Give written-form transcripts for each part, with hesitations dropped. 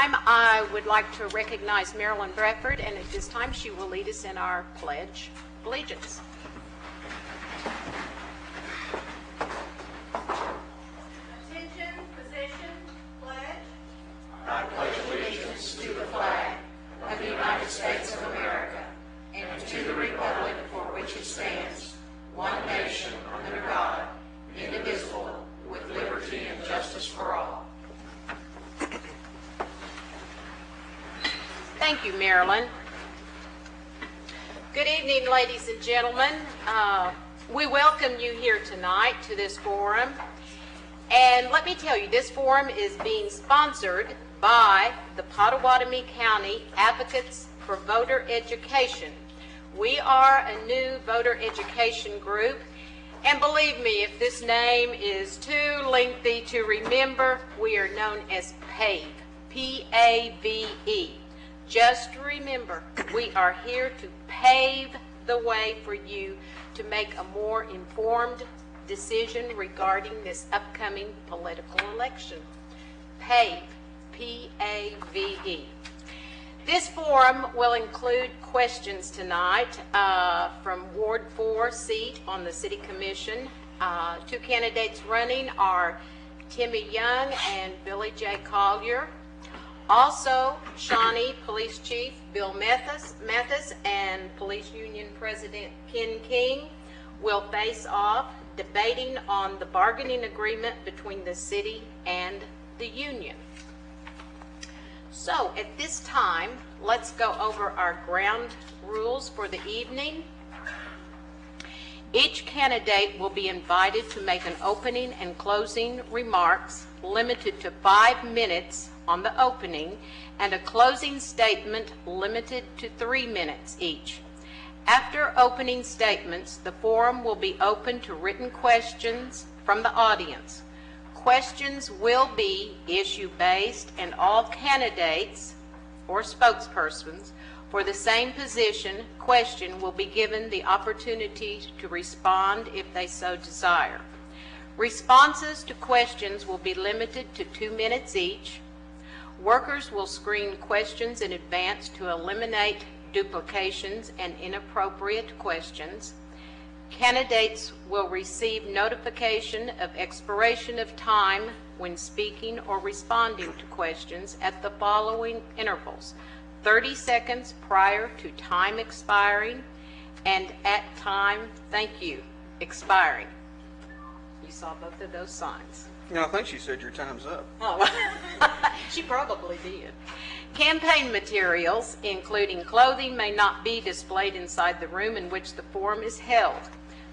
time, I would like to recognize Marilyn Bradford, and at this time, she will lead us in our Pledge of Allegiance. Attention, position, pledge. I pledge allegiance to the flag of the United States of America and to the republic for which it stands, one nation under God, indivisible, with liberty and justice for all. Thank you, Marilyn. Good evening, ladies and gentlemen. We welcome you here tonight to this forum. And let me tell you, this forum is being sponsored by the Pottawatomie County Advocates for Voter Education. We are a new voter education group. And believe me, if this name is too lengthy to remember, we are known as PAVE, P-A-V-E. Just remember, we are here to pave the way for you to make a more informed decision regarding this upcoming political election. PAVE, P-A-V-E. This forum will include questions tonight from Ward 4 seat on the City Commission. Two candidates running are Timmy Young and Billy J. Collier. Also, Shawnee Police Chief Bill Mathis and Police Union President Ken King will face off debating on the bargaining agreement between the city and the union. So at this time, let's go over our ground rules for the evening. Each candidate will be invited to make an opening and closing remarks limited to 5 minutes on the opening and a closing statement limited to 3 minutes each. After opening statements, the forum will be open to written questions from the audience. Questions will be issue-based, and all candidates or spokespersons for the same question will be given the opportunity to respond if they so desire. Responses to questions will be limited to 2 minutes each. Workers will screen questions in advance to eliminate duplications and inappropriate questions. Candidates will receive notification of expiration of time when speaking or responding to questions at the following intervals: 30 seconds prior to time expiring and at time, thank you, expiring. You saw both of those signs. No, I think she said your time's up. Oh, she probably did. Campaign materials, including clothing, may not be displayed inside the room in which the forum is held.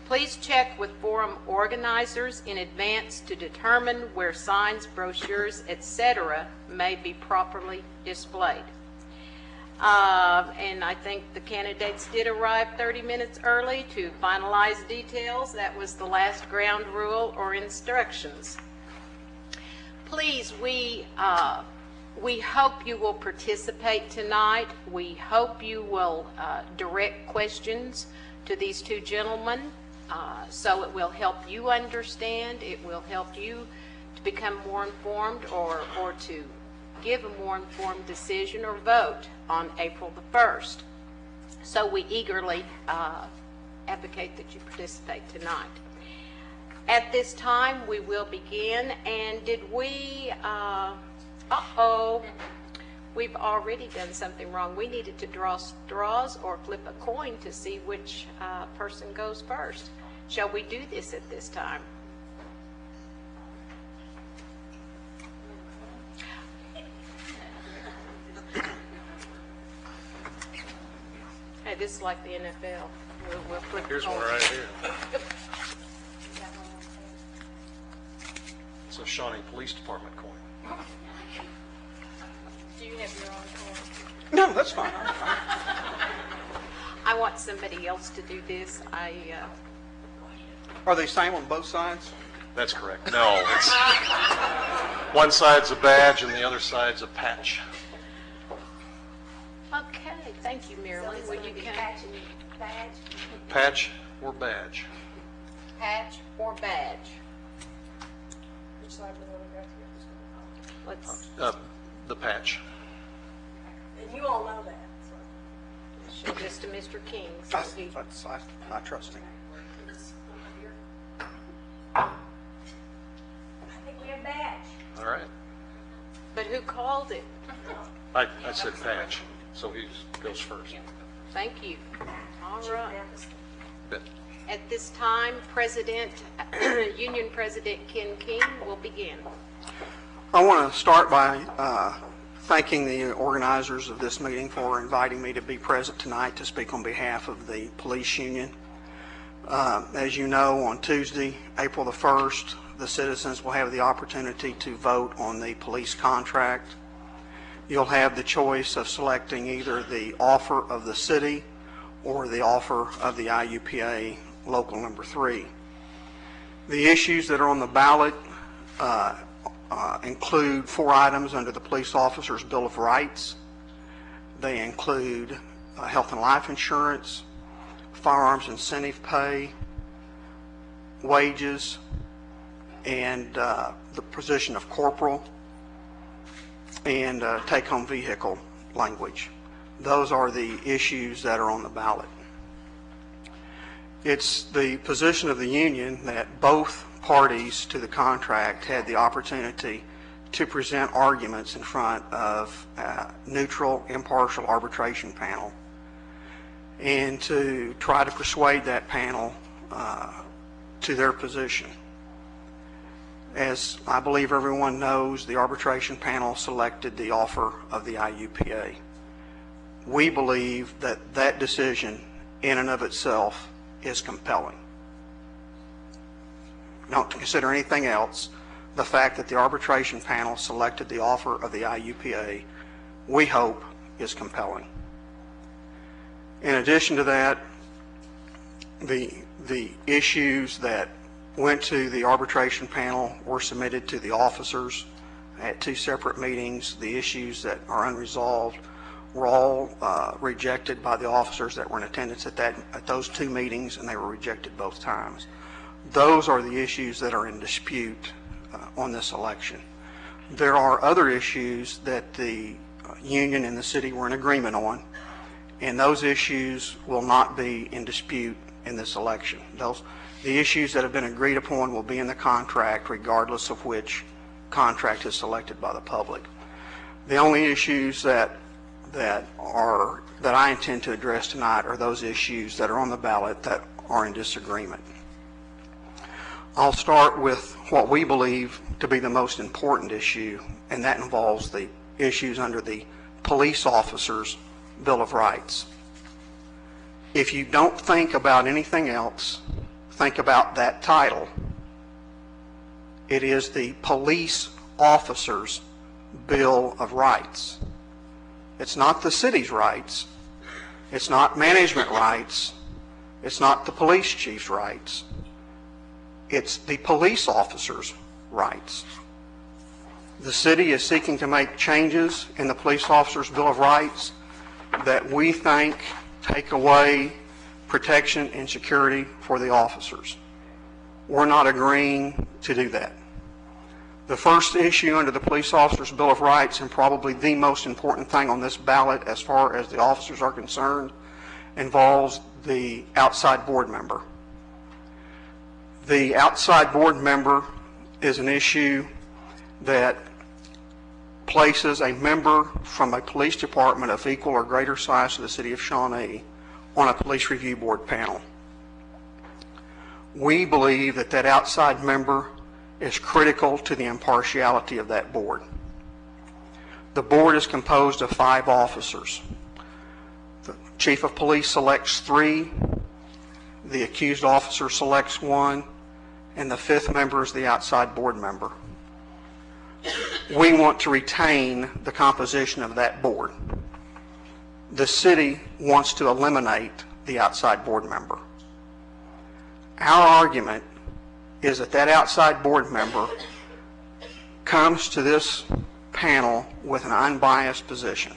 Please check with forum organizers in advance to determine where signs, brochures, etc. may be properly displayed. And I think the candidates did arrive 30 minutes early to finalize details. That was the last ground rule or instructions. Please, we hope you will participate tonight. We hope you will direct questions to these two gentlemen, so it will help you understand, it will help you to become more informed or to give a more informed decision or vote on April the 1st. So we eagerly advocate that you participate tonight. At this time, we will begin, and did we, we've already done something wrong. We needed to draw straws or flip a coin to see which person goes first. Shall we do this at this time? Hey, this is like the NFL. We'll flip a Here's coin. one right here. It's a Shawnee Police Department coin. Do you have your own coin? No, that's fine. I want somebody else to do this. Are they same on both sides? That's correct. No, it's one side's a badge and the other side's a patch. Okay, thank you, Marilyn. Would you come? Patch or badge? Patch or badge? Let's. The patch. And you all know that, so. Show this to Mr. King. So he, I trust him. I think we have badge. All right. but who called it? I said Patch, so he goes first. Thank you. All right. But At this time, Union President Ken King will begin. I want to start by thanking the organizers of this meeting for inviting me to be present tonight to speak on behalf of the police union. As you know, on Tuesday, April the 1st, the citizens will have the opportunity to vote on the police contract. You'll have the choice of selecting either the offer of the city or the offer of the IUPA Local Number 3. The issues that are on the ballot include 4 items under the Police Officers' Bill of Rights. They include health and life insurance, firearms incentive pay, wages, and the position of corporal, and take-home vehicle language. Those are the issues that are on the ballot. It's the position of the union that both parties to the contract had the opportunity to present arguments in front of a neutral, impartial arbitration panel and to try to persuade that panel to their position. As I believe everyone knows, the arbitration panel selected the offer of the IUPA. We believe that that decision in and of itself is compelling. Don't consider anything else. The fact that the arbitration panel selected the offer of the IUPA, we hope, is compelling. In addition to that, the issues that went to the arbitration panel were submitted to the officers at 2 separate meetings. The issues that are unresolved were all rejected by the officers that were in attendance at those 2 meetings, and they were rejected both times. Those are the issues that are in dispute on this election. There are other issues that the union and the city were in agreement on, and those issues will not be in dispute in this election. The issues that have been agreed upon will be in the contract regardless of which contract is selected by the public. The only issues that I intend to address tonight are those issues that are on the ballot that are in disagreement. I'll start with what we believe to be the most important issue, and that involves the issues under the Police Officers' Bill of Rights. If you don't think about anything else, think about that title. It is the Police Officers' Bill of Rights. It's not the city's rights. It's not management rights. It's not the police chief's rights. It's the police officers' rights. The city is seeking to make changes in the Police Officers' Bill of Rights that we think take away protection and security for the officers. We're not agreeing to do that. The first issue under the Police Officers' Bill of Rights, and probably the most important thing on this ballot as far as the officers are concerned, involves the outside board member. The outside board member is an issue that places a member from a police department of equal or greater size to the city of Shawnee on a police review board panel. We believe that that outside member is critical to the impartiality of that board. The board is composed of 5 officers. The chief of police selects 3, the accused officer selects 1, and the 5th member is the outside board member. We want to retain the composition of that board. The city wants to eliminate the outside board member. Our argument is that that outside board member comes to this panel with an unbiased position.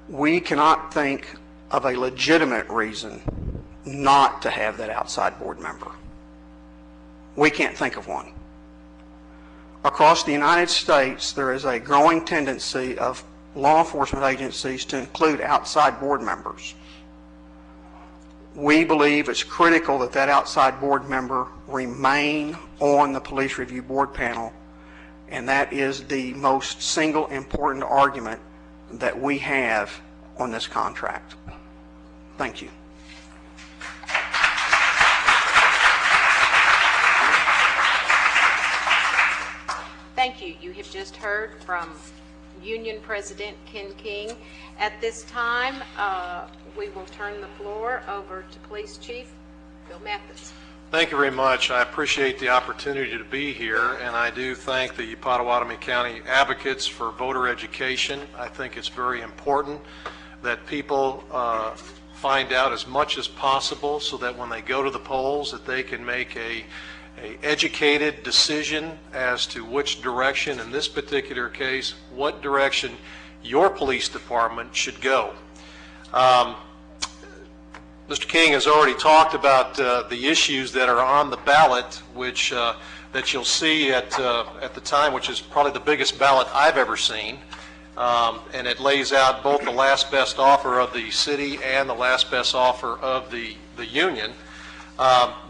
We cannot think of a legitimate reason not to have that outside board member. We can't think of one. Across the United States, there is a growing tendency of law enforcement agencies to include outside board members. We believe it's critical that that outside board member remain on the police review board panel, and that is the most single important argument that we have on this contract. Thank you. Thank you. You have just heard from Union President Ken King. At this time, we will turn the floor over to Police Chief Bill Mathis. Thank you very much. I appreciate the opportunity to be here, and I do thank the Pottawatomie County advocates for voter education. I think it's very important that people find out as much as possible so that when they go to the polls that they can make a educated decision as to which direction, in this particular case, what direction your police department should go. Mr. King has already talked about the issues that are on the ballot, which that you'll see at the time, which is probably the biggest ballot I've ever seen, and it lays out both the last best offer of the city and the last best offer of the union.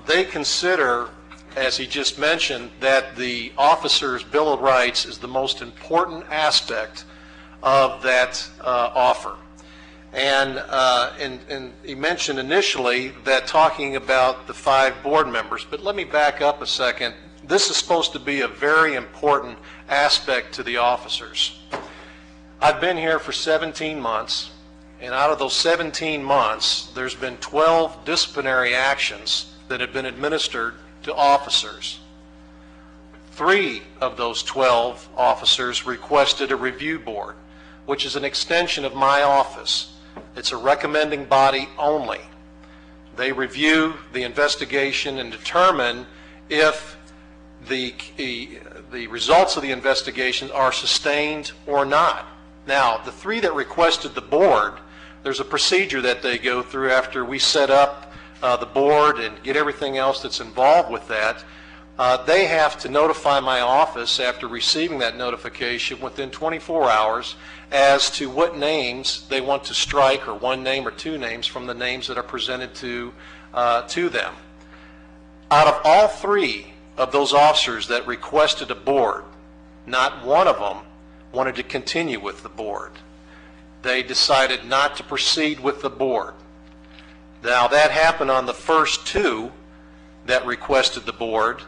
They consider, as he just mentioned, that the officer's Bill of Rights is the most important aspect of that offer. And he mentioned initially that talking about the 5 board members, but let me back up a second. This is supposed to be a very important aspect to the officers. I've been here for 17 months, and out of those 17 months, there's been 12 disciplinary actions that have been administered to officers. 3 of those 12 officers requested a review board, which is an extension of my office. It's a recommending body only. They review the investigation and determine if the results of the investigation are sustained or not. Now, the 3 that requested the board, there's a procedure that they go through after we set up the board and get everything else that's involved with that. They have to notify my office after receiving that notification within 24 hours as to what names they want to strike, or 1 name or 2 names from the names that are presented to them. Out of all 3 of those officers that requested a board, not one of them wanted to continue with the board. They decided not to proceed with the board. Now, that happened on the first 2 that requested the board.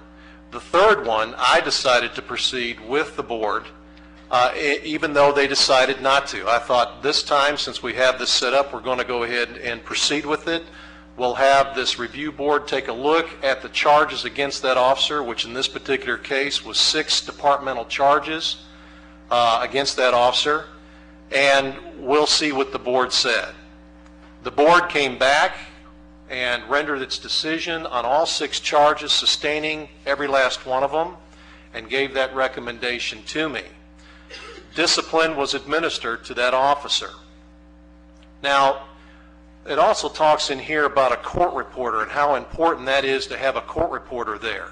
The 3rd one, I decided to proceed with the board, even though they decided not to. I thought this time, since we have this set up, we're going to go ahead and proceed with it. We'll have this review board take a look at the charges against that officer, which in this particular case was 6 departmental charges against that officer, and we'll see what the board said. The board came back and rendered its decision on all 6 charges, sustaining every last one of them, and gave that recommendation to me. Discipline was administered to that officer. Now, it also talks in here about a court reporter and how important that is to have a court reporter there.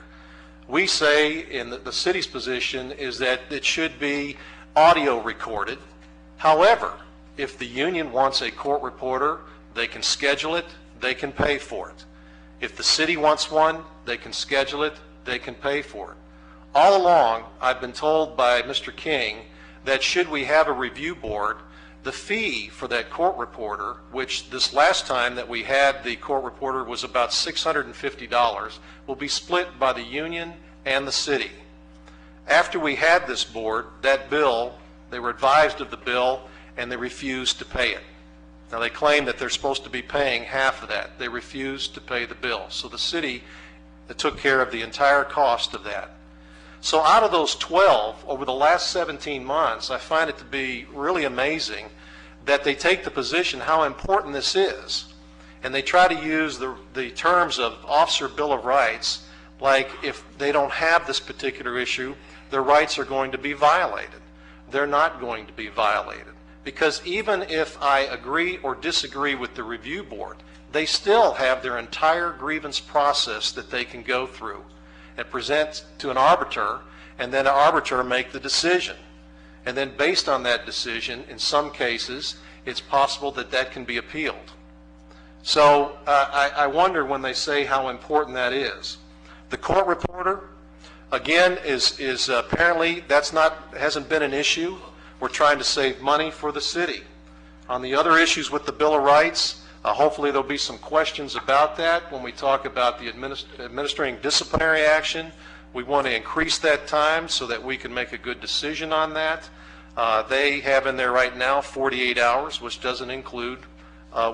We say, in the city's position, is that it should be audio recorded. However, if the union wants a court reporter, they can schedule it, they can pay for it. If the city wants one, they can schedule it, they can pay for it. All along, I've been told by Mr. King that should we have a review board, the fee for that court reporter, which this last time that we had the court reporter was about $650, will be split by the union and the city. After we had this board, that bill, they were advised of the bill and they refused to pay it. Now, they claim that they're supposed to be paying half of that. They refused to pay the bill. So the city took care of the entire cost of that. So out of those 12, over the last 17 months, I find it to be really amazing that they take the position how important this is. And they try to use the terms of Officer Bill of Rights, like if they don't have this particular issue, their rights are going to be violated. They're not going to be violated. Because even if I agree or disagree with the review board, they still have their entire grievance process that they can go through and present to an arbiter, and then an arbiter make the decision. And then based on that decision, in some cases, it's possible that that can be appealed. So I wonder when they say how important that is. The court reporter, again, is apparently hasn't been an issue. We're trying to save money for the city. On the other issues with the Bill of Rights, hopefully there'll be some questions about that when we talk about the administering disciplinary action. We want to increase that time so that we can make a good decision on that. They have in there right now 48 hours, which doesn't include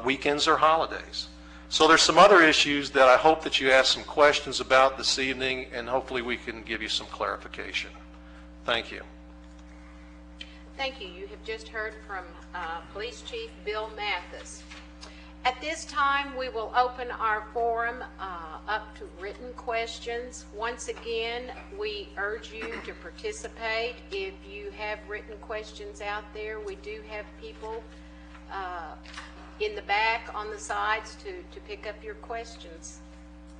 weekends or holidays. So there's some other issues that I hope that you ask some questions about this evening, and hopefully we can give you some clarification. Thank you. Thank you. You have just heard from Police Chief Bill Mathis. At this time, we will open our forum up to written questions. Once again, we urge you to participate. If you have written questions out there, we do have people in the back, on the sides, to pick up your questions.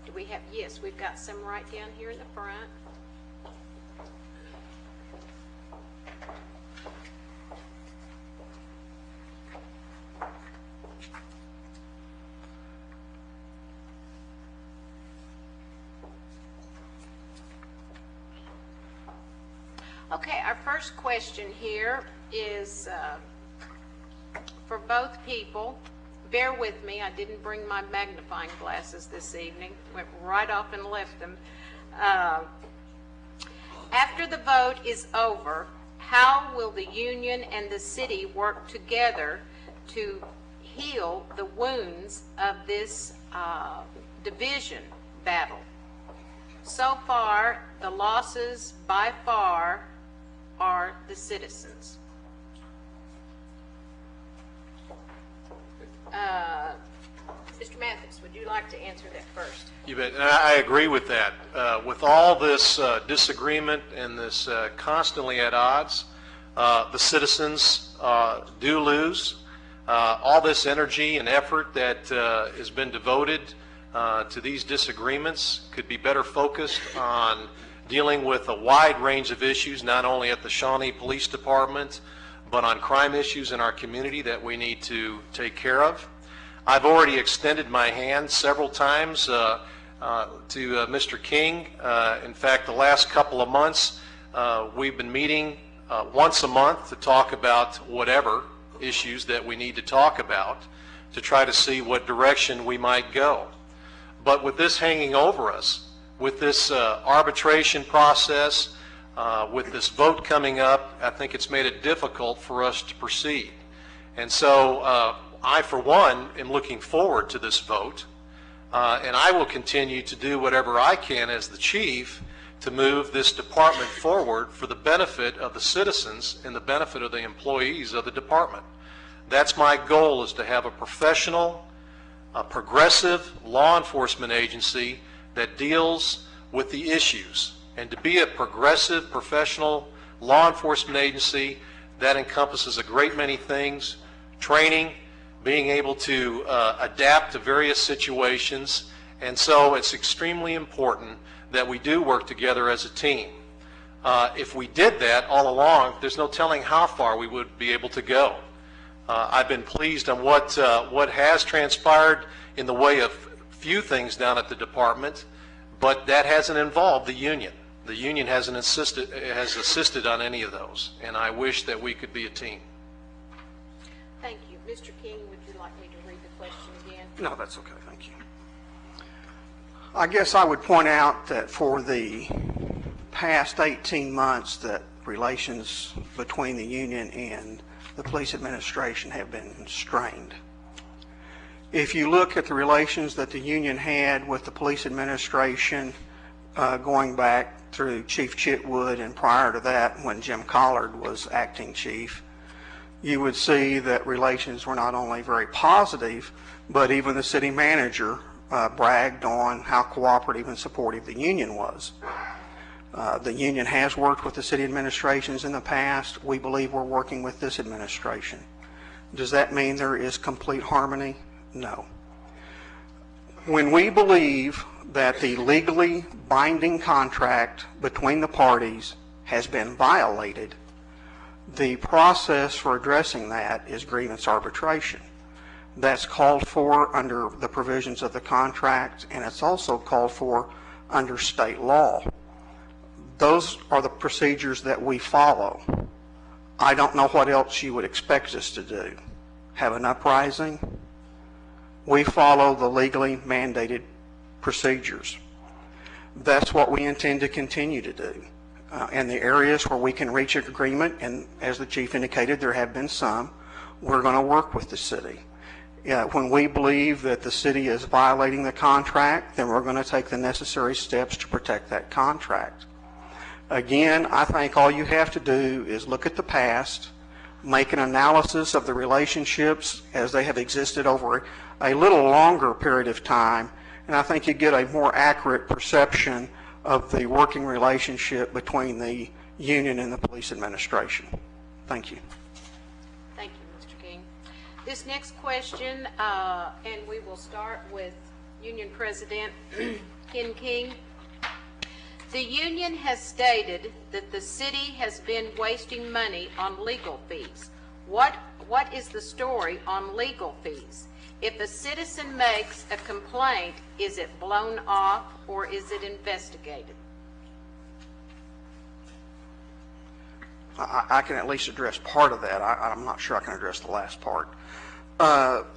Do we have? Yes, we've got some right down here in the front. Okay, our first question here is for both people. Bear with me, I didn't bring my magnifying glasses this evening. Went right off and left them. After the vote is over, how will the union and the city work together to heal the wounds of this division battle? So far, the losses by far are the citizens. Mr. Mathis, would you like to answer that first? You bet. And I agree with that. With all this disagreement and this constantly at odds, the citizens do lose. All this energy and effort that has been devoted to these disagreements could be better focused on dealing with a wide range of issues, not only at the Shawnee Police Department, but on crime issues in our community that we need to take care of. I've already extended my hand several times to Mr. King. In fact, the last couple of months, we've been meeting once a month to talk about whatever issues that we need to talk about to try to see what direction we might go. But with this hanging over us, with this arbitration process, with this vote coming up, I think it's made it difficult for us to proceed. And so I, for one, am looking forward to this vote, and I will continue to do whatever I can as the chief to move this department forward for the benefit of the citizens and the benefit of the employees of the department. That's my goal, is to have a professional, a progressive law enforcement agency that deals with the issues. And to be a progressive, professional law enforcement agency, that encompasses a great many things: training, being able to adapt to various situations. And so it's extremely important that we do work together as a team. If we did that all along, there's no telling how far we would be able to go. I've been pleased on what has transpired in the way of few things down at the department, but that hasn't involved the union. The union has assisted on any of those, and I wish that we could be a team. Thank you. Mr. King, would you like me to read the question again? No, that's okay, thank you. I guess I would point out that for the past 18 months that relations between the union and the police administration have been strained. If you look at the relations that the union had with the police administration going back through Chief Chitwood and prior to that when Jim Collard was acting chief, you would see that relations were not only very positive, but even the city manager bragged on how cooperative and supportive the union was. The union has worked with the city administrations in the past. We believe we're working with this administration. Does that mean there is complete harmony? No. When we believe that the legally binding contract between the parties has been violated, The process for addressing that is grievance arbitration. That's called for under the provisions of the contract, and it's also called for under state law. Those are the procedures that we follow. I don't know what else you would expect us to do. Have an uprising? We follow the legally mandated procedures. That's what we intend to continue to do. In the areas where we can reach an agreement, and as the chief indicated, there have been some, we're going to work with the city. When we believe that the city is violating the contract, then we're going to take the necessary steps to protect that contract. Again, I think all you have to do is look at the past, make an analysis of the relationships as they have existed over a little longer period of time, and I think you get a more accurate perception of the working relationship between the union and the police administration. Thank you. Thank you, Mr. King. This next question, and we will start with Union President Ken King. The union has stated that the city has been wasting money on legal fees. What is the story on legal fees? If a citizen makes a complaint, is it blown off or is it investigated? I can at least address part of that. I'm not sure I can address the last part.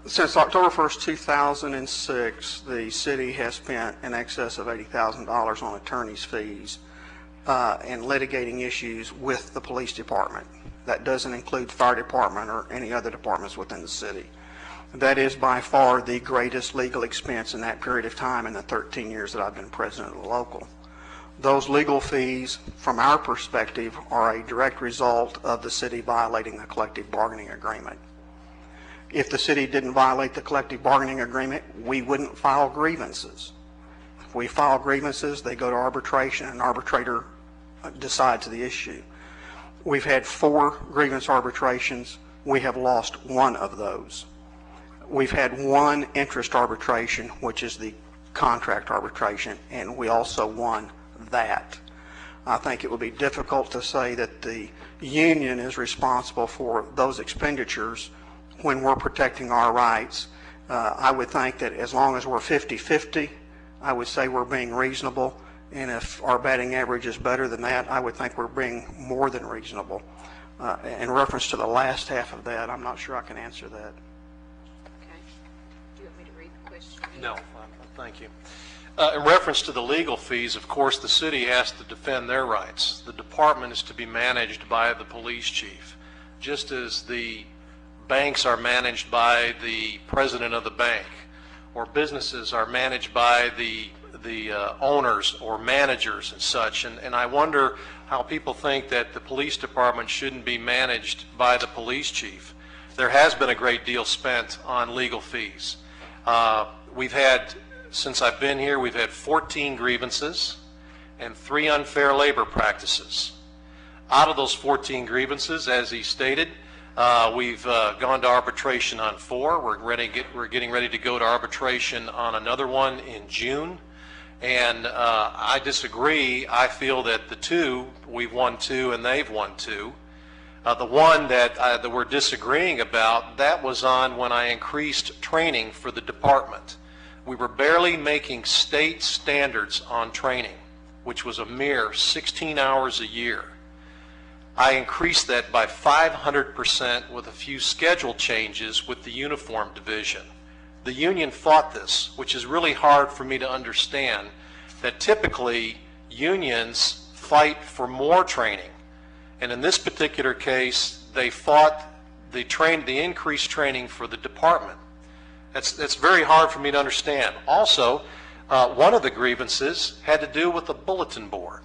Since October 1st, 2006, the city has spent in excess of $80,000 on attorney's fees and litigating issues with the police department. That doesn't include fire department or any other departments within the city. That is by far the greatest legal expense in that period of time in the 13 years that I've been president of the local. Those legal fees, from our perspective, are a direct result of the city violating the collective bargaining agreement. If the city didn't violate the collective bargaining agreement, we wouldn't file grievances. If we file grievances, they go to arbitration, and an arbitrator decides the issue. We've had 4 grievance arbitrations. We have lost 1 of those. We've had 1 interest arbitration, which is the contract arbitration, and we also won that. I think it would be difficult to say that the union is responsible for those expenditures when we're protecting our rights. I would think that as long as we're 50-50, I would say we're being reasonable, and if our batting average is better than that, I would think we're being more than reasonable. In reference to the last half of that, I'm not sure I can answer that. Okay. Do you want me to read the question? No, thank you. In reference to the legal fees, of course, the city has to defend their rights. The department is to be managed by the police chief, just as the banks are managed by the president of the bank, or businesses are managed by the owners or managers and such. And I wonder how people think that the police department shouldn't be managed by the police chief. There has been a great deal spent on legal fees. We've had, since I've been here, we've had 14 grievances and 3 unfair labor practices. Out of those 14 grievances, as he stated, we've gone to arbitration on 4. We're getting ready to go to arbitration on another one in June. And I disagree. I feel that the 2, we've won 2 and they've won 2. The one that we're disagreeing about, that was on when I increased training for the department. We were barely making state standards on training, which was a mere 16 hours a year. I increased that by 500% with a few schedule changes with the uniform division. The union fought this, which is really hard for me to understand, that typically unions fight for more training. And in this particular case, they fought the increased training for the department. That's very hard for me to understand. Also, one of the grievances had to do with the bulletin board.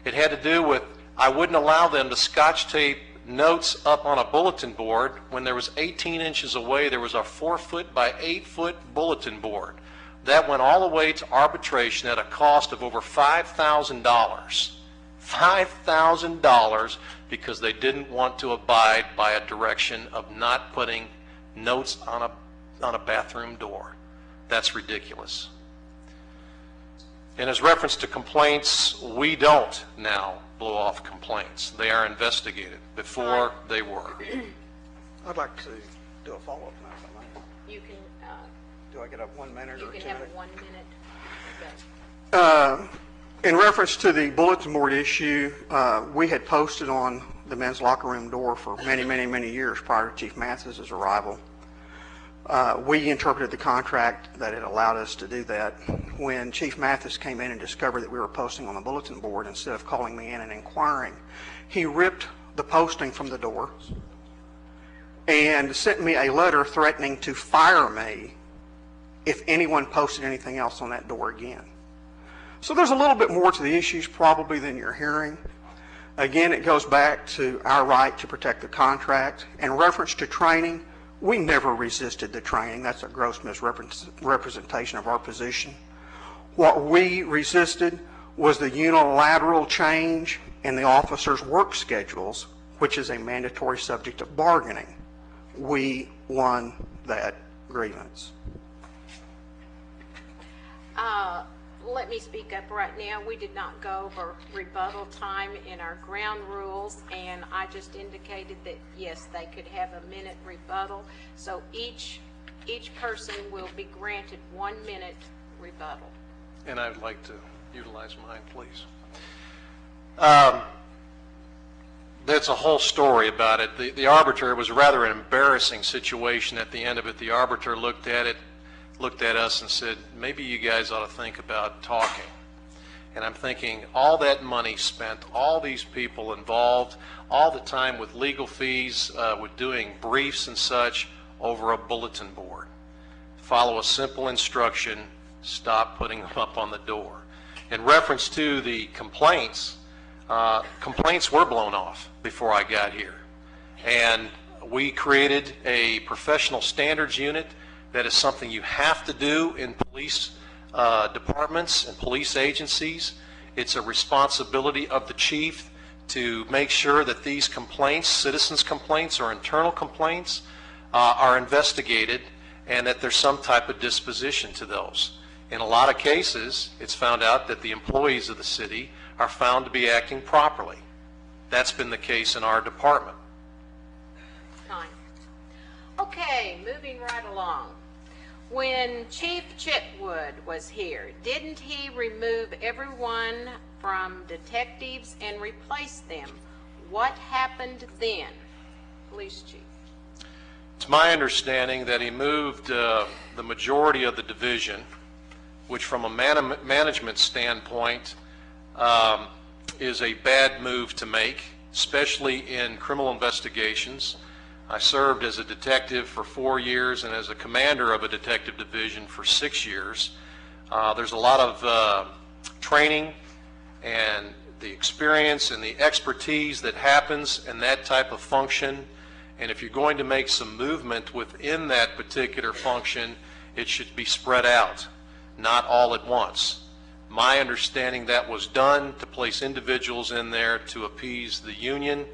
It had to do with, I wouldn't allow them to scotch tape notes up on a bulletin board when there was 18 inches away. There was a 4-foot by 8-foot bulletin board. That went all the way to arbitration at a cost of over $5,000. $5,000 because they didn't want to abide by a direction of not putting notes on a bathroom door. That's ridiculous. And as reference to complaints, we don't now blow-off complaints. They are investigated. Before, they were. I'd like to do a follow-up now, if I may. You can, Do I get a 1 minute you or 2 can have minutes? 1 minute. In reference to the bulletin board issue, we had posted on the men's locker room door for many, many, many years prior to Chief Mathis' arrival. We interpreted the contract that it allowed us to do that. When Chief Mathis came in and discovered that we were posting on the bulletin board, instead of calling me in and inquiring, he ripped the posting from the door and sent me a letter threatening to fire me if anyone posted anything else on that door again. So there's a little bit more to the issues probably than you're hearing. Again, it goes back to our right to protect the contract. In reference to training, we never resisted the training. That's a gross misrepresentation of our position. What we resisted was the unilateral change in the officers' work schedules, which is a mandatory subject of bargaining. We won that grievance. Let me speak up right now. We did not go over rebuttal time in our ground rules, and I just indicated that, yes, they could have a minute rebuttal. So each person will be granted 1 minute rebuttal. And I would like to utilize mine, please. That's a whole story about it. The arbiter, it was rather an embarrassing situation at the end of it. The arbiter looked at us and said, maybe you guys ought to think about talking. And I'm thinking, all that money spent, all these people involved, all the time with legal fees, with doing briefs and such over a bulletin board. Follow a simple instruction, stop putting them up on the door. In reference to the complaints, complaints were blown off before I got here. And we created a professional standards unit. That is something you have to do in police departments and police agencies. It's a responsibility of the chief to make sure that these complaints, citizens' complaints or internal complaints, are investigated and that there's some type of disposition to those. In a lot of cases, it's found out that the employees of the city are found to be acting properly. That's been the case in our department. Time. Okay, moving right along. When Chief Chitwood was here, didn't he remove everyone from detectives and replace them? What happened then? Police Chief. It's my understanding that he moved the majority of the division, which from a management standpoint is a bad move to make, especially in criminal investigations. I served as a detective for 4 years and as a commander of a detective division for 6 years. There's a lot of training and the experience and the expertise that happens in that type of function. And if you're going to make some movement within that particular function, it should be spread out, not all at once. My understanding that was done to place individuals in there to appease the union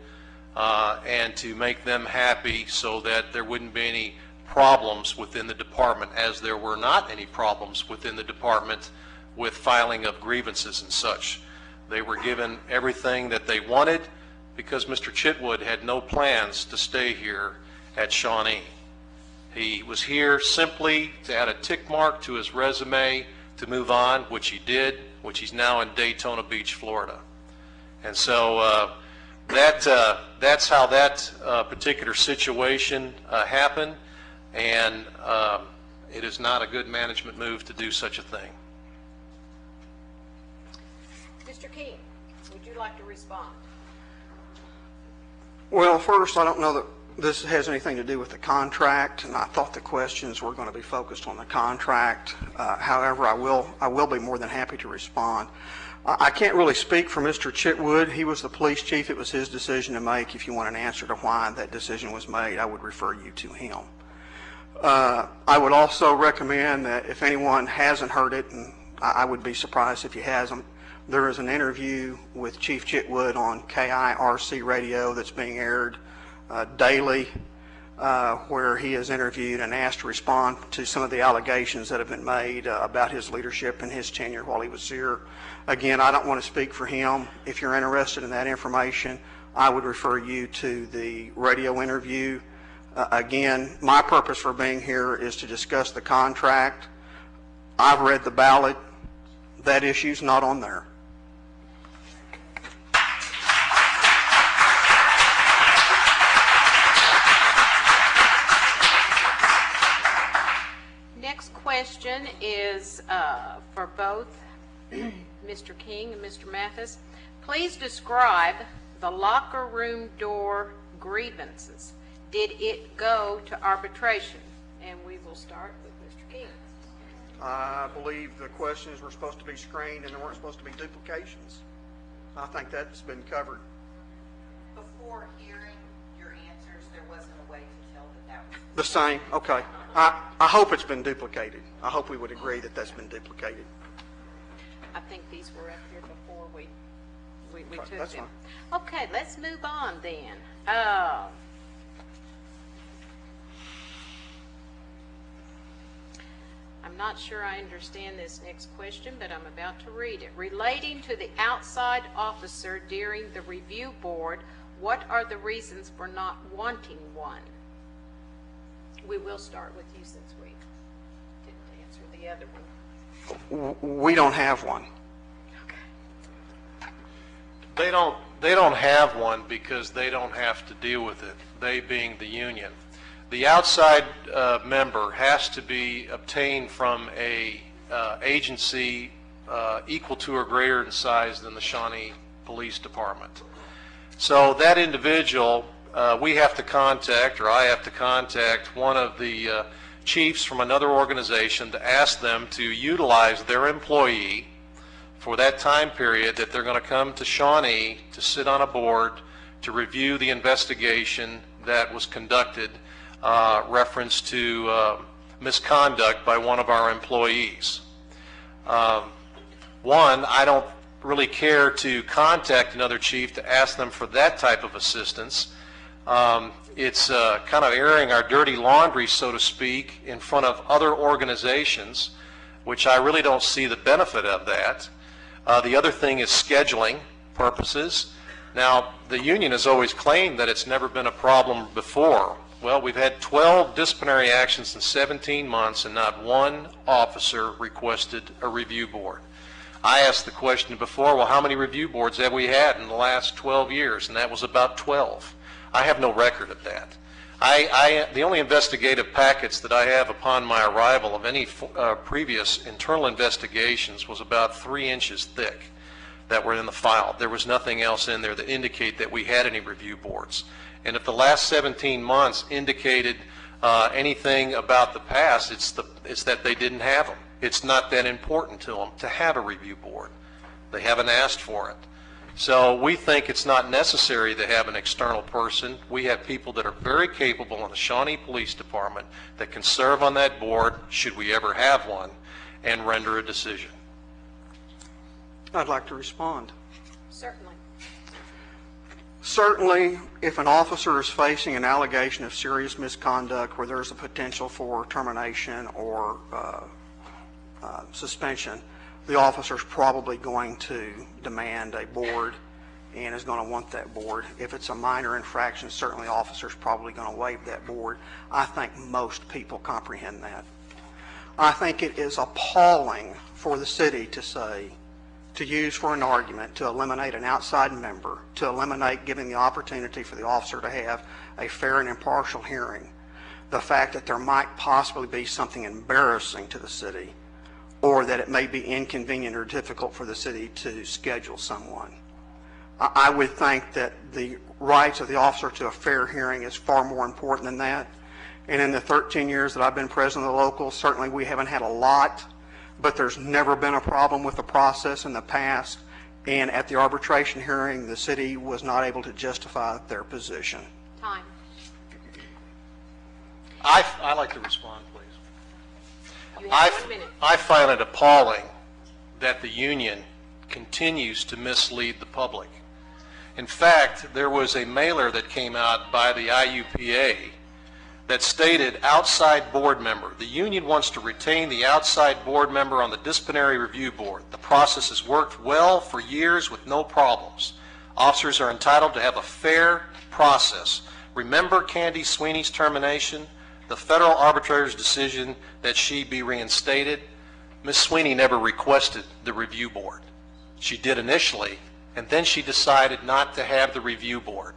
and to make them happy so that there wouldn't be any problems within the department, as there were not any problems within the department with filing of grievances and such. They were given everything that they wanted because Mr. Chitwood had no plans to stay here at Shawnee. He was here simply to add a tick mark to his resume to move on, which he did, which he's now in Daytona Beach, Florida. And so that's how that particular situation happened, and it is not a good management move to do such a thing. Mr. King, would you like to respond? Well, first, I don't know that this has anything to do with the contract, and I thought the questions were going to be focused on the contract. However, I will be more than happy to respond. I can't really speak for Mr. Chitwood. He was the police chief. It was his decision to make. If you want an answer to why that decision was made, I would refer you to him. I would also recommend that if anyone hasn't heard it, and I would be surprised if he hasn't, there is an interview with Chief Chitwood on KIRC radio that's being aired daily where he is interviewed and asked to respond to some of the allegations that have been made about his leadership and his tenure while he was here. Again, I don't want to speak for him. If you're interested in that information, I would refer you to the radio interview. Again, my purpose for being here is to discuss the contract. I've read the ballot. That issue's not on there. Next question is for both Mr. King and Mr. Mathis. Please describe the locker room door grievances. Did it go to arbitration? And we will start with Mr. King. I believe the questions were supposed to be screened and there weren't supposed to be duplications. I think that's been covered. Before hearing your answers, there wasn't a way to tell that was The same? Okay. I hope it's been duplicated. I hope we would agree that that's been duplicated. I think these were up here before we Okay, took that's them. Okay, let's move on then. I'm not sure I understand this next question, but I'm about to read it. Relating to the outside officer during the review board, what are the reasons for not wanting one? We will start with you since we didn't answer the other one. We don't have one. They don't have one because they don't have to deal with it, they being the union. The outside member has to be obtained from a agency equal to or greater in size than the Shawnee Police Department. So that individual, we have to contact, or I have to contact one of the chiefs from another organization to ask them to utilize their employee for that time period that they're going to come to Shawnee to sit on a board to review the investigation that was conducted reference to misconduct by one of our employees. One, I don't really care to contact another chief to ask them for that type of assistance. It's kind of airing our dirty laundry, so to speak, in front of other organizations, which I really don't see the benefit of that. The other thing is scheduling purposes. Now, the union has always claimed that it's never been a problem before. Well, we've had 12 disciplinary actions in 17 months and not one officer requested a review board. I asked the question before, well, how many review boards have we had in the last 12 years? And that was about 12. I have no record of that. The only investigative packets that I have upon my arrival of any previous internal investigations was about 3 inches thick that were in the file. There was nothing else in there that indicate that we had any review boards. And if the last 17 months indicated anything about the past, it's that they didn't have them. It's not that important to them to have a review board. They haven't asked for it. So we think it's not necessary to have an external person. We have people that are very capable in the Shawnee Police Department that can serve on that board, should we ever have one, and render a decision. I'd like to respond. Certainly. Certainly, if an officer is facing an allegation of serious misconduct where there's a potential for termination or suspension, the officer's probably going to demand a board and is going to want that board. If it's a minor infraction, certainly the officer's probably going to waive that board. I think most people comprehend that. I think it is appalling for the city to say, to use for an argument, to eliminate an outside member, to eliminate giving the opportunity for the officer to have a fair and impartial hearing, the fact that there might possibly be something embarrassing to the city, or that it may be inconvenient or difficult for the city to schedule someone. I would think that the rights of the officer to a fair hearing is far more important than that. And in the 13 years that I've been president of the local, certainly we haven't had a lot, but there's never been a problem with the process in the past. And at the arbitration hearing, the city was not able to justify their position. Time. I'd like to respond, please. You have 1 minute. I find it appalling that the union continues to mislead the public. In fact, there was a mailer that came out by the IUPA that stated outside board member. The union wants to retain the outside board member on the disciplinary review board. The process has worked well for years with no problems. Officers are entitled to have a fair process. Remember Candy Sweeney's termination? The federal arbitrator's decision that she be reinstated? Ms. Sweeney never requested the review board. She did initially, and then she decided not to have the review board.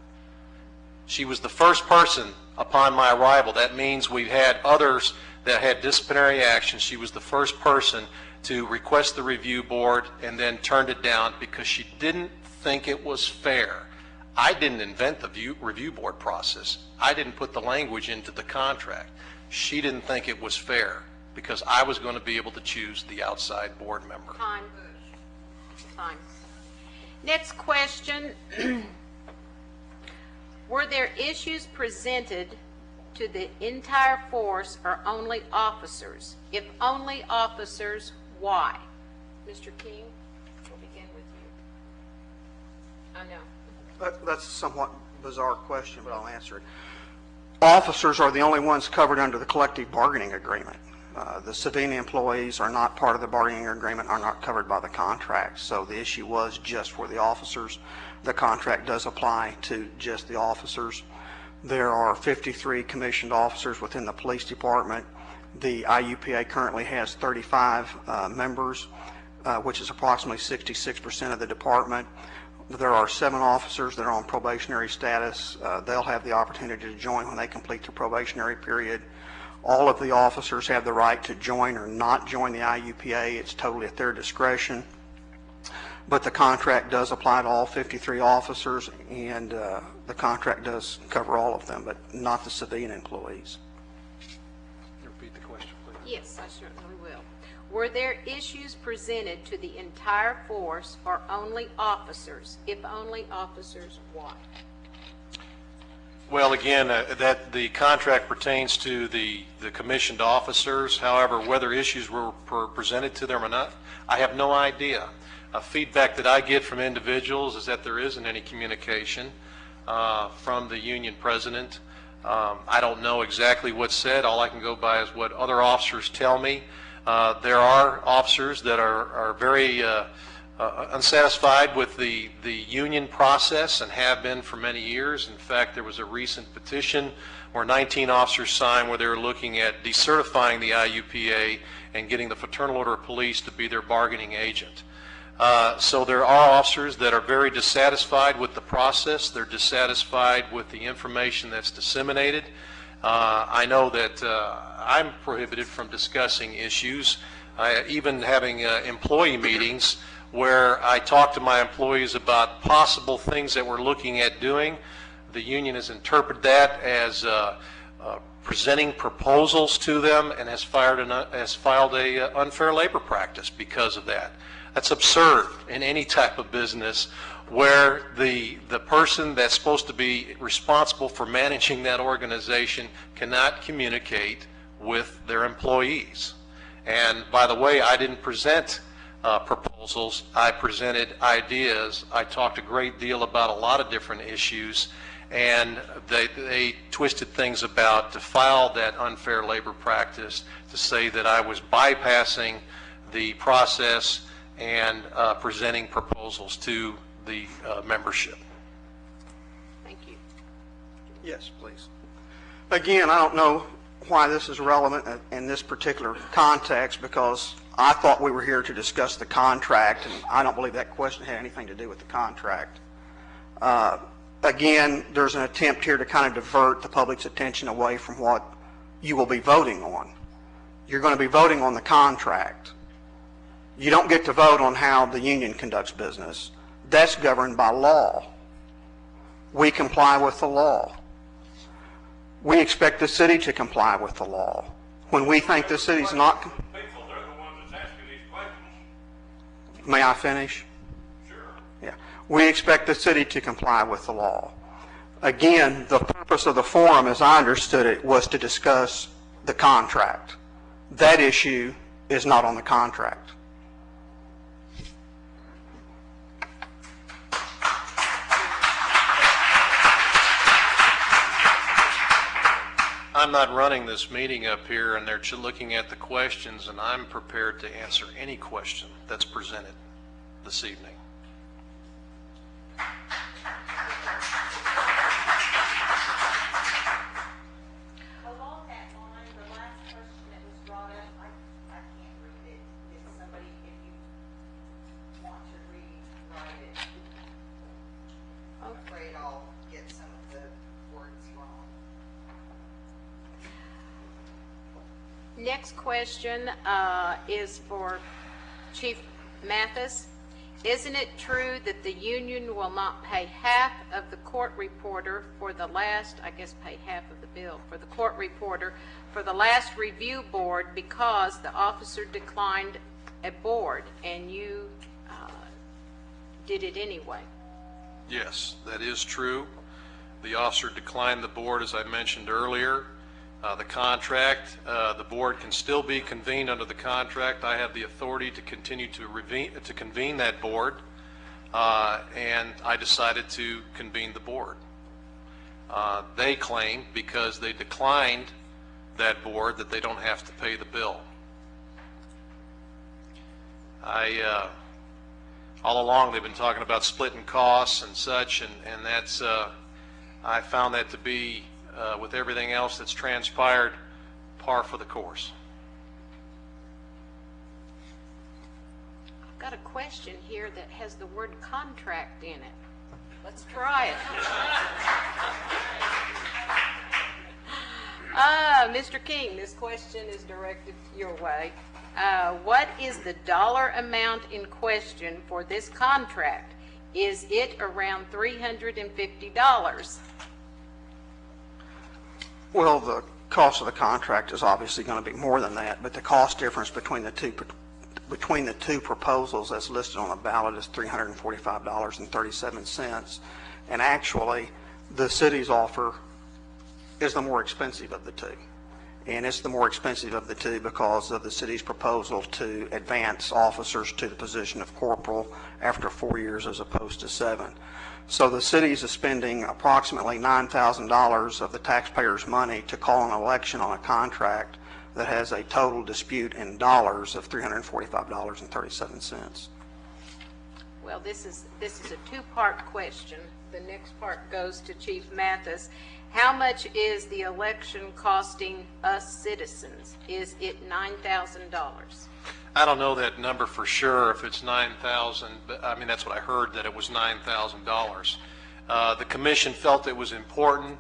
She was the first person upon my arrival. That means we've had others that had disciplinary action. She was the first person to request the review board and then turned it down because she didn't think it was fair. I didn't invent the review board process. I didn't put the language into the contract. She didn't think it was fair because I was going to be able to choose the outside board member. Time. Time. Next question. Were there issues presented to the entire force or only officers? If only officers, why? Mr. King, we'll begin with you. I know. That's a somewhat bizarre question, but I'll answer it. Officers are the only ones covered under the collective bargaining agreement. The Savina employees are not part of the bargaining agreement, are not covered by the contract. So the issue was just for the officers. The contract does apply to just the officers. There are 53 commissioned officers within the police department. The IUPA currently has 35 members, which is approximately 66% of the department. There are 7 officers that are on probationary status. They'll have the opportunity to join when they complete their probationary period. All of the officers have the right to join or not join the IUPA. It's totally at their discretion. But the contract does apply to all 53 officers, and the contract does cover all of them, but not the civilian employees. Repeat the question, please. Yes, I certainly will. Were there issues presented to the entire force or only officers? If only officers, why? Well, again, that the contract pertains to the commissioned officers. However, whether issues were presented to them or not, I have no idea. Feedback that I get from individuals is that there isn't any communication from the union president. I don't know exactly what's said. All I can go by is what other officers tell me. There are officers that are very unsatisfied with the union process and have been for many years. In fact, there was a recent petition where 19 officers signed where they were looking at decertifying the IUPA and getting the Fraternal Order of Police to be their bargaining agent. So there are officers that are very dissatisfied with the process. They're dissatisfied with the information that's disseminated. I know that I'm prohibited from discussing issues, even having employee meetings where I talk to my employees about possible things that we're looking at doing. The union has interpreted that as presenting proposals to them and has filed a unfair labor practice because of that. That's absurd in any type of business where the person that's supposed to be responsible for managing that organization cannot communicate with their employees. And by the way, I didn't present proposals. I presented ideas. I talked a great deal about a lot of different issues, and they twisted things about to file that unfair labor practice to say that I was bypassing the process and presenting proposals to the membership. Thank you. Yes, please. Again, I don't know why this is relevant in this particular context, because I thought we were here to discuss the contract, and I don't believe that question had anything to do with the contract. Again, there's an attempt here to kind of divert the public's attention away from what you will be voting on. You're going to be voting on the contract. You don't get to vote on how the union conducts business. That's governed by law. We comply with the law. We expect the city to comply with the law. When we think the city's not... People, they're the ones that's asking these questions. May I finish? Sure. Yeah. We expect the city to comply with the law. Again, the purpose of the forum, as I understood it, was to discuss the contract. That issue is not on the contract. I'm not running this meeting up here, and they're looking at the questions, and I'm prepared to answer any question that's presented this evening. Along that line, the last question that was brought up, I can't read it. If somebody, if you want to rewrite it, I'm afraid I'll get some of the words wrong. Next question is for Chief Mathis. Isn't it true that the union will not pay half of the court reporter for the last, I guess pay half of the bill for the court reporter for the last review board because the officer declined a board and you did it anyway? Yes, that is true. The officer declined the board, as I mentioned earlier. The contract, the board can still be convened under the contract. I have the authority to continue to convene that board, and I decided to convene the board. They claim because they declined that board that they don't have to pay the bill. All along they've been talking about splitting costs and such, and that's I found that to be with everything else that's transpired, par for the course. I've got a question here that has the word contract in it. Let's try it. Mr. King, this question is directed your way. What is the dollar amount in question for this contract? Is it around $350? Well, the cost of the contract is obviously going to be more than that, but the cost difference between the two proposals that's listed on the ballot is $345.37, and actually the city's offer is the more expensive of the two. And it's the more expensive of the two because of the city's proposal to advance officers to the position of corporal after 4 years as opposed to 7. So the city is spending approximately $9,000 of the taxpayers' money to call an election on a contract that has a total dispute in dollars of $345.37. Well, this is a two-part question. The next part goes to Chief Mathis. How much is the election costing us citizens? Is it $9,000? I don't know that number for sure, if it's 9,000, but I mean, that's what I heard, that it was $9,000. The commission felt it was important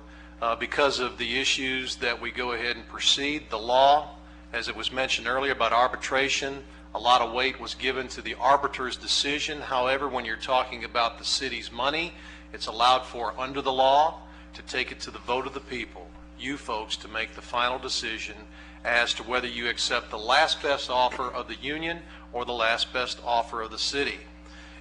because of the issues that we go ahead and proceed. The law, as it was mentioned earlier about arbitration, a lot of weight was given to the arbiter's decision. However, when you're talking about the city's money, it's allowed for under the law to take it to the vote of the people, you folks, to make the final decision as to whether you accept the last best offer of the union or the last best offer of the city.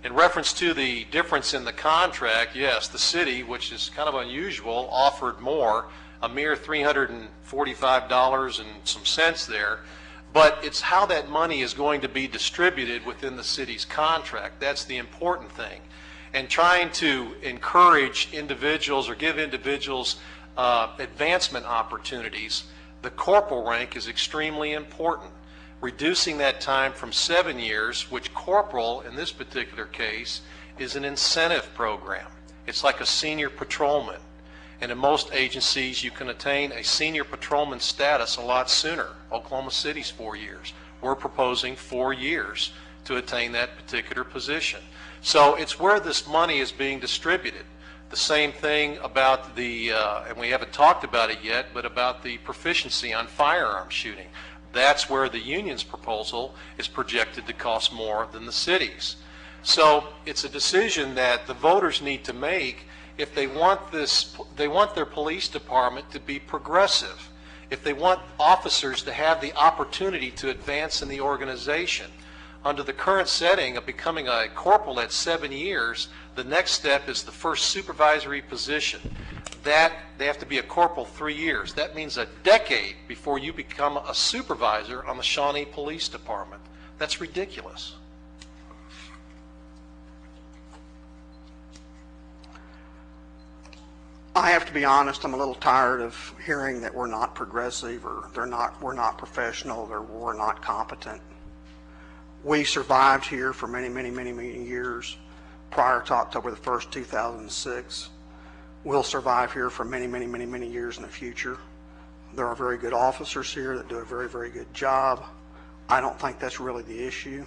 In reference to the difference in the contract, yes, the city, which is kind of unusual, offered more, a mere $345 and some cents there, but it's how that money is going to be distributed within the city's contract. That's the important thing. And trying to encourage individuals or give individuals advancement opportunities, the corporal rank is extremely important. Reducing that time from 7 years, which corporal in this particular case is an incentive program. It's like a senior patrolman. And in most agencies, you can attain a senior patrolman status a lot sooner. Oklahoma City's 4 years. We're proposing 4 years to attain that particular position. So it's where this money is being distributed. The same thing about the, and we haven't talked about it yet, but about the proficiency on firearm shooting. That's where the union's proposal is projected to cost more than the city's. So it's a decision that the voters need to make if they want this, they want their police department to be progressive. If they want officers to have the opportunity to advance in the organization. Under the current setting of becoming a corporal at 7 years, the next step is the first supervisory position. That they have to be a corporal 3 years. That means a decade before you become a supervisor on the Shawnee Police Department. That's ridiculous. I have to be honest, I'm a little tired of hearing that we're not progressive or we're not professional or we're not competent. We survived here for many, many, many, many years prior to October the 1st, 2006. We'll survive here for many, many, many, many years in the future. There are very good officers here that do a very, very good job. I don't think that's really the issue.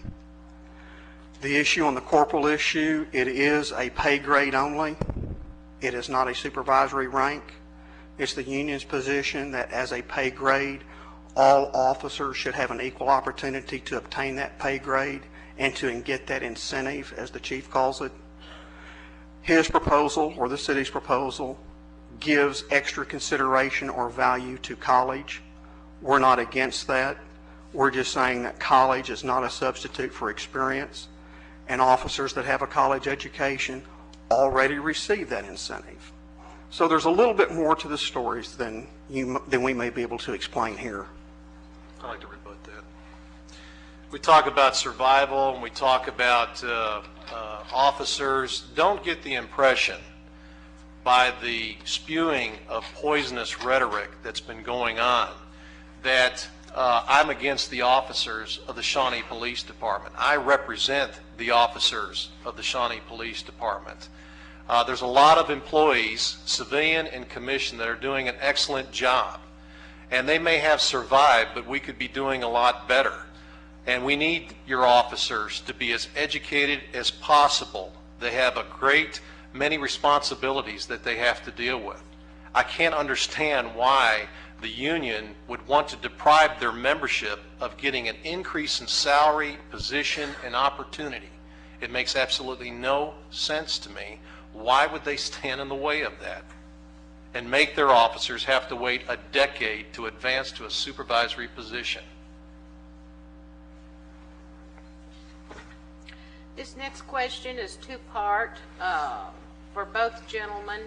The issue on the corporal issue, it is a pay grade only. It is not a supervisory rank. It's the union's position that as a pay grade, all officers should have an equal opportunity to obtain that pay grade and to get that incentive, as the chief calls it. His proposal, or the city's proposal, gives extra consideration or value to college. We're not against that. We're just saying that college is not a substitute for experience, and officers that have a college education already receive that incentive. So there's a little bit more to the stories than we may be able to explain here. I'd like to rebut that. We talk about survival and we talk about officers. Don't get the impression by the spewing of poisonous rhetoric that's been going on that I'm against the officers of the Shawnee Police Department. I represent the officers of the Shawnee Police Department. There's a lot of employees, civilian and commissioned, that are doing an excellent job. And they may have survived, but we could be doing a lot better. And we need your officers to be as educated as possible. They have a great many responsibilities that they have to deal with. I can't understand why the union would want to deprive their membership of getting an increase in salary, position, and opportunity. It makes absolutely no sense to me. Why would they stand in the way of that and make their officers have to wait a decade to advance to a supervisory position? This next question is two-part for both gentlemen.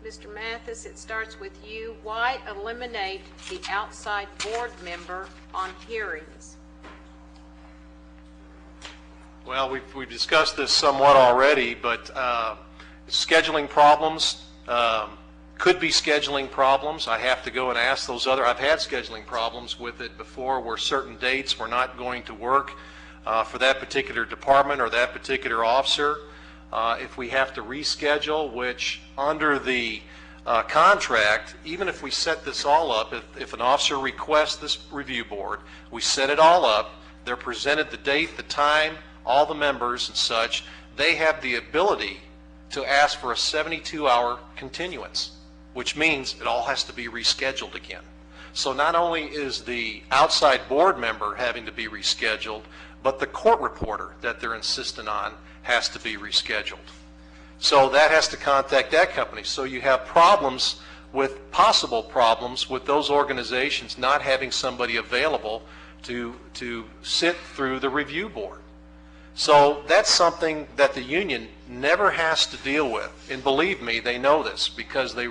Mr. Mathis, it starts with you. Why eliminate the outside board member on hearings? Well, we've discussed this somewhat already, but scheduling problems could be scheduling problems. I have to go and ask those other. I've had scheduling problems with it before where certain dates were not going to work for that particular department or that particular officer. If we have to reschedule, which under the contract, even if we set this all up, if an officer requests this review board, we set it all up, they're presented the date, the time, all the members and such, they have the ability to ask for a 72-hour continuance, which means it all has to be rescheduled again. So not only is the outside board member having to be rescheduled, but the court reporter that they're insistent on has to be rescheduled. So that has to contact that company. So you have problems with, possible problems with those organizations not having somebody available to sit through the review board. So that's something that the union never has to deal with. And believe me, they know this because they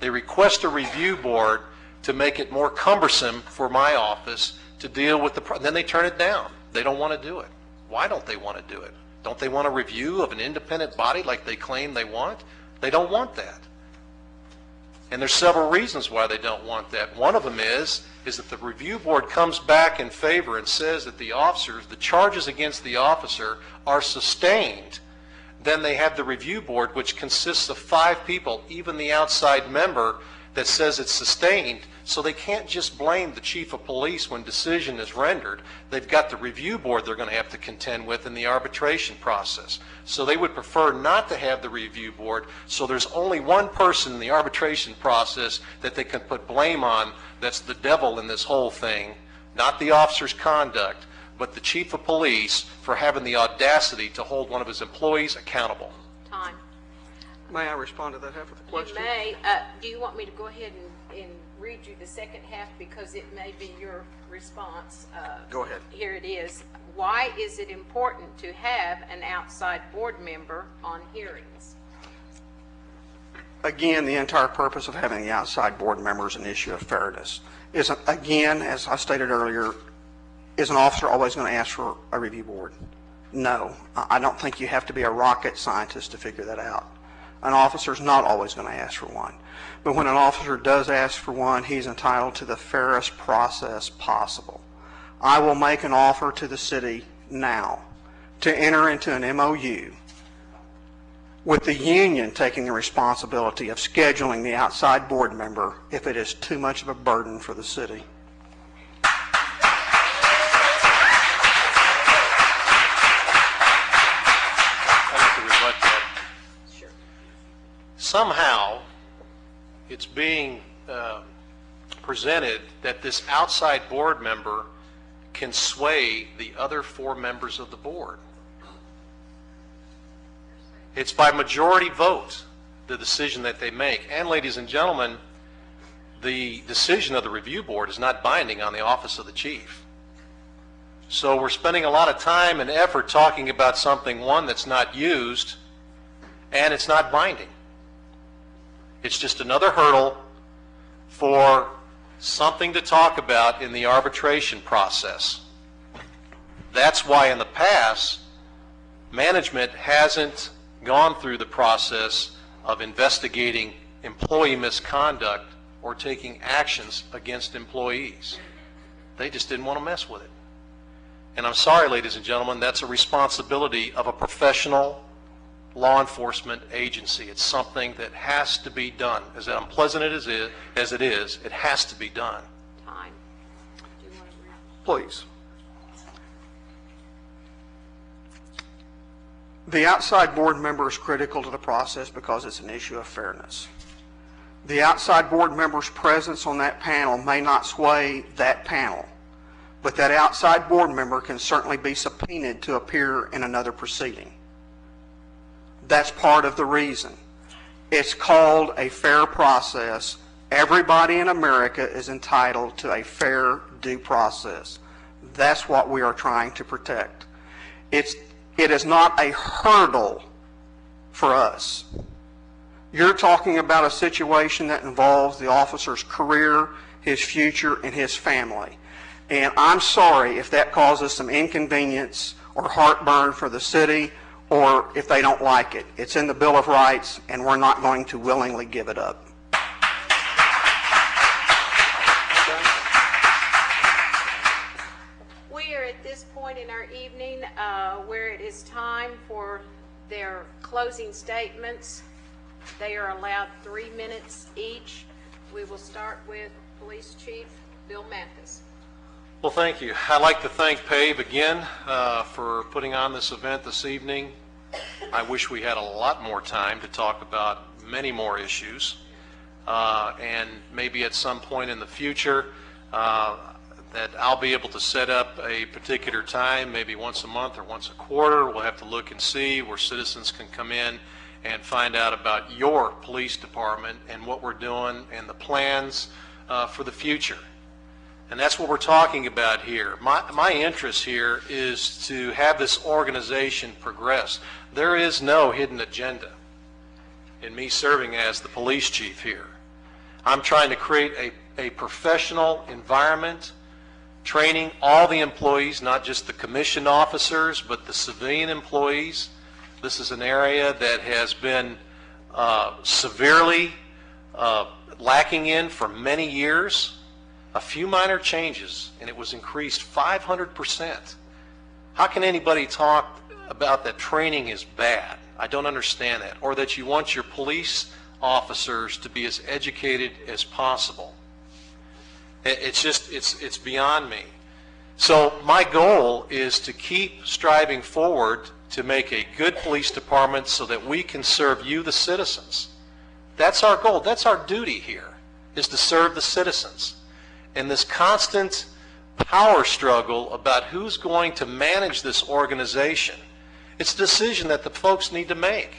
request a review board to make it more cumbersome for my office to deal with then they turn it down. They don't want to do it. Why don't they want to do it? Don't they want a review of an independent body like they claim they want? They don't want that. And there's several reasons why they don't want that. One of them is that the review board comes back in favor and says that the officers, the charges against the officer are sustained. Then they have the review board, which consists of 5 people, even the outside member, that says it's sustained. So they can't just blame the chief of police when decision is rendered. They've got the review board they're going to have to contend with in the arbitration process. So they would prefer not to have the review board, so there's only one person in the arbitration process that they can put blame on. That's the devil in this whole thing, not the officer's conduct, but the chief of police for having the audacity to hold one of his employees accountable. Time. May I respond to that half of the question? You may. Do you want me to go ahead and read you the second half because it may be your response? Go ahead. Here it is. Why is it important to have an outside board member on hearings? Again, the entire purpose of having the outside board member is an issue of fairness. Again, as I stated earlier, is an officer always going to ask for a review board? No. I don't think you have to be a rocket scientist to figure that out. An officer's not always going to ask for one. But when an officer does ask for one, he's entitled to the fairest process possible. I will make an offer to the city now to enter into an MOU with the union taking the responsibility of scheduling the outside board member if it is too much of a burden for the city. Somehow, it's being presented that this outside board member can sway the other 4 members of the board. It's by majority vote, the decision that they make. And ladies and gentlemen, the decision of the review board is not binding on the office of the chief. So we're spending a lot of time and effort talking about something, one, that's not used, and it's not binding. It's just another hurdle for something to talk about in the arbitration process. That's why in the past, management hasn't gone through the process of investigating employee misconduct or taking actions against employees. They just didn't want to mess with it. And I'm sorry, ladies and gentlemen, that's a responsibility of a professional law enforcement agency. It's something that has to be done. As unpleasant as it is, it has to be done. Time. Do you want to read? Please. The outside board member is critical to the process because it's an issue of fairness. The outside board member's presence on that panel may not sway that panel, but that outside board member can certainly be subpoenaed to appear in another proceeding. That's part of the reason. It's called a fair process. Everybody in America is entitled to a fair due process. That's what we are trying to protect. It is not a hurdle for us. You're talking about a situation that involves the officer's career, his future, and his family. And I'm sorry if that causes some inconvenience or heartburn for the city, or if they don't like it. It's in the Bill of Rights, and we're not going to willingly give it up. We are at this point in our evening where it is time for their closing statements. They are allowed 3 minutes each. We will start with Police Chief Bill Mathis. Well, thank you. I'd like to thank PAVE again for putting on this event this evening. I wish we had a lot more time to talk about many more issues, and maybe at some point in the future that I'll be able to set up a particular time, maybe once a month or once a quarter. We'll have to look and see where citizens can come in and find out about your police department and what we're doing and the plans for the future. And that's what we're talking about here. My interest here is to have this organization progress. There is no hidden agenda in me serving as the police chief here. I'm trying to create a professional environment, training all the employees, not just the commissioned officers, but the civilian employees. This is an area that has been severely lacking in for many years. A few minor changes, and it was increased 500%. How can anybody talk about that training is bad? I don't understand that. Or that you want your police officers to be as educated as possible. It's beyond me. So my goal is to keep striving forward to make a good police department so that we can serve you, the citizens. That's our goal. That's our duty here, is to serve the citizens. And this constant power struggle about who's going to manage this organization, it's a decision that the folks need to make.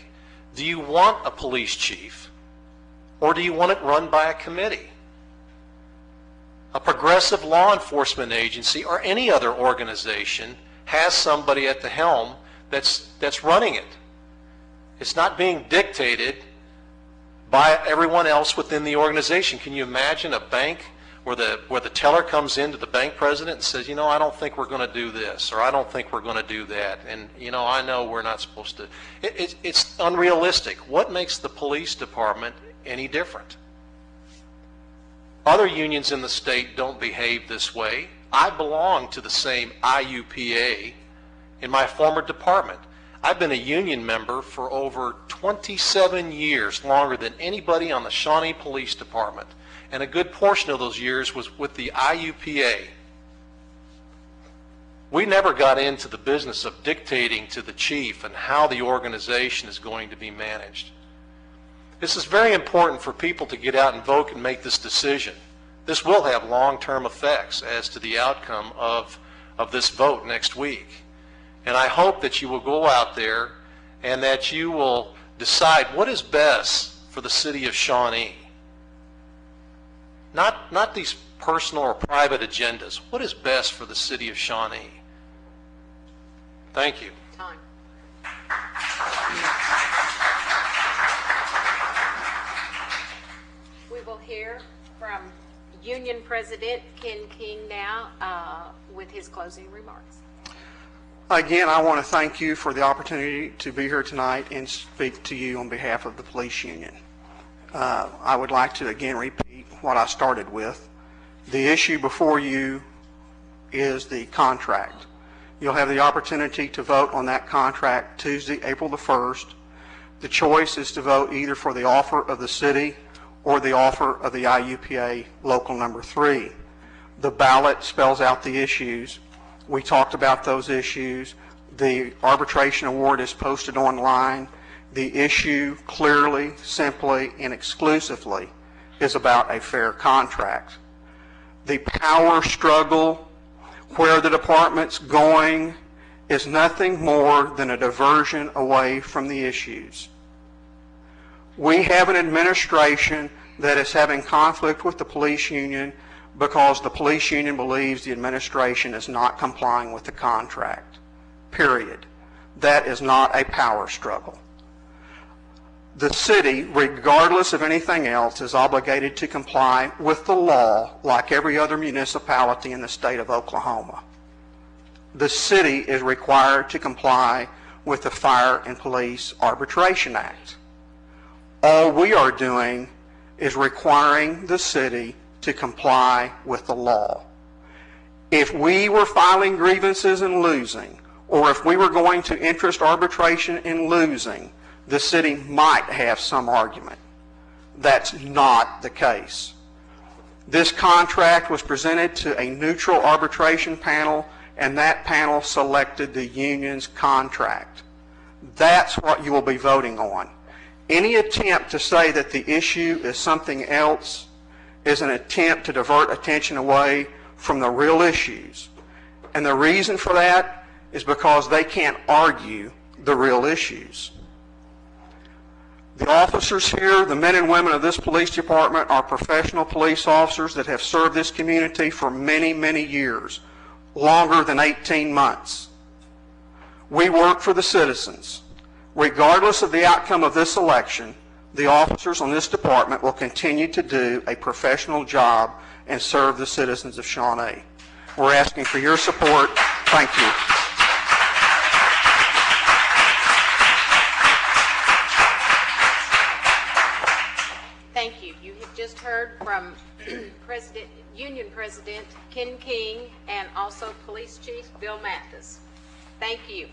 Do you want a police chief, or do you want it run by a committee? A progressive law enforcement agency or any other organization has somebody at the helm that's running it. It's not being dictated by everyone else within the organization. Can you imagine a bank where the teller comes in to the bank president and says, you know, I don't think we're going to do this, or I don't think we're going to do that, and, you know, I know we're not supposed to. It's unrealistic. What makes the police department any different? Other unions in the state don't behave this way. I belong to the same IUPA in my former department. I've been a union member for over 27 years, longer than anybody on the Shawnee Police Department. And a good portion of those years was with the IUPA. We never got into the business of dictating to the chief and how the organization is going to be managed. This is very important for people to get out and vote and make this decision. This will have long-term effects as to the outcome of this vote next week. And I hope that you will go out there and that you will decide what is best for the city of Shawnee. Not these personal or private agendas. What is best for the city of Shawnee? Thank you. Time. We will hear from Union President Ken King now with his closing remarks. Again, I want to thank you for the opportunity to be here tonight and speak to you on behalf of the police union. I would like to again repeat what I started with. The issue before you is the contract. You'll have the opportunity to vote on that contract Tuesday, April the 1st. The choice is to vote either for the offer of the city or the offer of the IUPA Local Number 3. The ballot spells out the issues. We talked about those issues. The arbitration award is posted online. The issue clearly, simply, and exclusively is about a fair contract. The power struggle, where the department's going, is nothing more than a diversion away from the issues. We have an administration that is having conflict with the police union because the police union believes the administration is not complying with the contract. Period. That is not a power struggle. The city, regardless of anything else, is obligated to comply with the law like every other municipality in the state of Oklahoma. The city is required to comply with the Fire and Police Arbitration Act. All we are doing is requiring the city to comply with the law. If we were filing grievances and losing, or if we were going to interest arbitration and losing, the city might have some argument. That's not the case. This contract was presented to a neutral arbitration panel, and that panel selected the union's contract. That's what you will be voting on. Any attempt to say that the issue is something else is an attempt to divert attention away from the real issues. And the reason for that is because they can't argue the real issues. The officers here, the men and women of this police department, are professional police officers that have served this community for many, many years, longer than 18 months. We work for the citizens. Regardless of the outcome of this election, the officers on this department will continue to do a professional job and serve the citizens of Shawnee. We're asking for your support. Thank you. Thank you. You have just heard from Union President Ken King and also Police Chief Bill Mathis. Thank you.